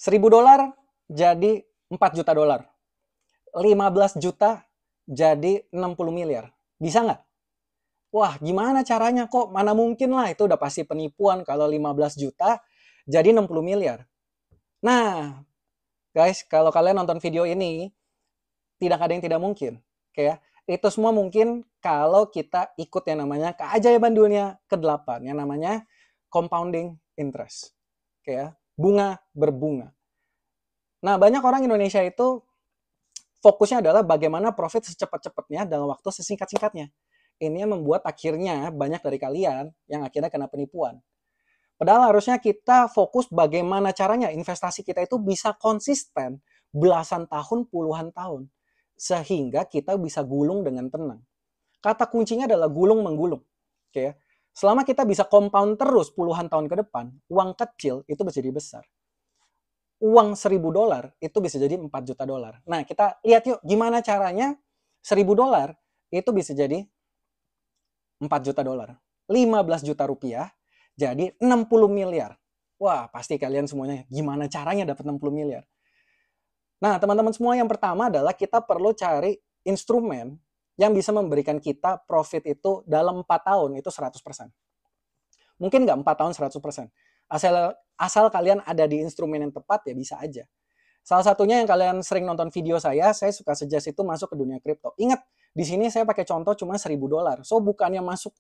$1.000 jadi 4 juta dolar. 15 juta jadi 60 miliar. Bisa nggak? Wah, gimana caranya kok? Mana mungkin lah, itu udah pasti penipuan kalau 15 juta jadi 60 miliar. Nah, guys, kalau kalian nonton video ini, tidak ada yang tidak mungkin. Oke ya. Itu semua mungkin kalau kita ikut yang namanya keajaiban dunia ke-8, yang namanya compounding interest. Oke ya. Bunga berbunga. Nah, banyak orang Indonesia itu fokusnya adalah bagaimana profit secepat-cepatnya dalam waktu sesingkat-singkatnya. Ini yang membuat akhirnya banyak dari kalian yang akhirnya kena penipuan. Padahal harusnya kita fokus bagaimana caranya investasi kita itu bisa konsisten belasan tahun, puluhan tahun. Sehingga kita bisa gulung dengan tenang. Kata kuncinya adalah gulung-menggulung. Oke ya. Selama kita bisa compound terus puluhan tahun ke depan, uang kecil itu bisa jadi besar. Uang $1.000 itu bisa jadi 4 juta dolar. Nah, kita lihat yuk gimana caranya $1.000 itu bisa jadi 4 juta dolar. 15 juta rupiah jadi 60 miliar. Wah, pasti kalian semuanya gimana caranya dapat 60 miliar. Nah, teman-teman semua, yang pertama adalah kita perlu cari instrumen yang bisa memberikan kita profit itu dalam 4 tahun itu 100%. Mungkin nggak 4 tahun 100%. Asal kalian ada di instrumen yang tepat ya bisa aja. Salah satunya yang kalian sering nonton video saya suka suggest itu masuk ke dunia kripto. Ingat, di sini saya pakai contoh cuma $1.000. So, bukannya masuk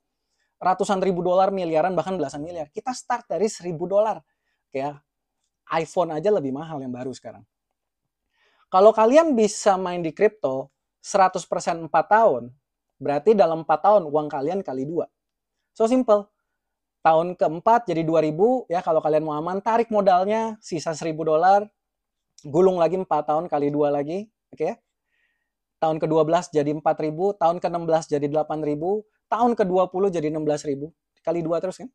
ratusan ribu dolar, miliaran, bahkan belasan miliar. Kita start dari $1.000. Kayak iPhone aja lebih mahal yang baru sekarang. Kalau kalian bisa main di kripto 100% 4 tahun, berarti dalam 4 tahun uang kalian kali 2. So simple. Tahun keempat jadi 2.000 ya, kalau kalian mau aman, tarik modalnya sisa $1.000, gulung lagi 4 tahun kali 2 lagi, oke ya. Tahun ke-12 jadi 4.000, tahun ke-16 jadi 8.000, tahun ke-20 jadi 16.000, kali 2 terus kan.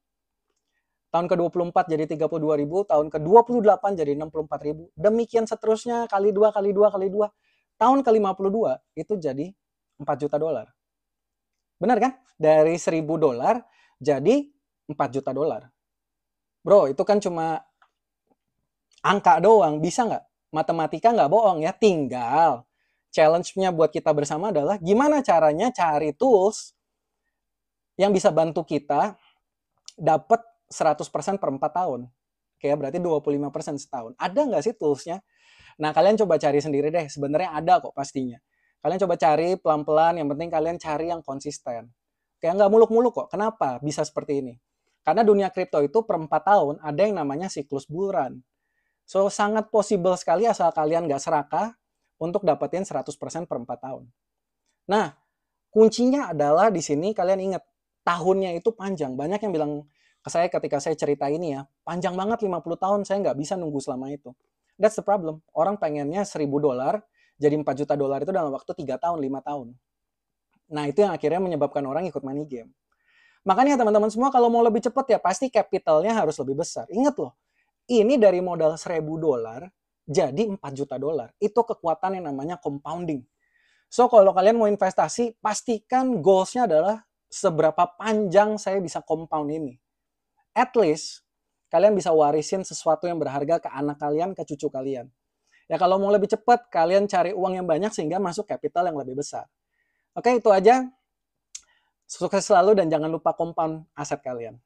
Tahun ke-24 jadi 32.000, tahun ke-28 jadi 64.000, demikian seterusnya kali 2 kali 2 kali 2. Tahun ke-52 itu jadi 4 juta dolar. Benar kan? Dari $1.000 jadi 4 juta dolar. Bro, itu kan cuma angka doang, bisa nggak? Matematika nggak bohong ya, tinggal challenge-nya buat kita bersama adalah gimana caranya cari tools yang bisa bantu kita dapat 100% per 4 tahun. Kayak berarti 25% setahun. Ada nggak sih toolsnya? Nah, kalian coba cari sendiri deh. Sebenarnya ada kok pastinya. Kalian coba cari pelan-pelan, yang penting kalian cari yang konsisten. Kayak nggak muluk-muluk kok. Kenapa bisa seperti ini? Karena dunia kripto itu per 4 tahun ada yang namanya siklus bulan. So, sangat possible sekali asal kalian nggak serakah untuk dapetin 100% per 4 tahun. Nah, kuncinya adalah di sini kalian ingat, tahunnya itu panjang. Banyak yang bilang ke saya ketika saya cerita ini ya, panjang banget 50 tahun, saya nggak bisa nunggu selama itu. That's the problem. Orang pengennya $1.000 jadi 4 juta dolar itu dalam waktu 3 tahun, 5 tahun. Nah, itu yang akhirnya menyebabkan orang ikut money game. Makanya teman-teman semua kalau mau lebih cepat ya pasti capitalnya harus lebih besar. Ingat loh, ini dari modal $1.000 jadi 4 juta dolar. Itu kekuatan yang namanya compounding. So, kalau kalian mau investasi, pastikan goals-nya adalah seberapa panjang saya bisa compound ini. At least, kalian bisa warisin sesuatu yang berharga ke anak kalian, ke cucu kalian. Ya, kalau mau lebih cepat, kalian cari uang yang banyak sehingga masuk capital yang lebih besar. Oke, itu aja. Sukses selalu dan jangan lupa compound aset kalian.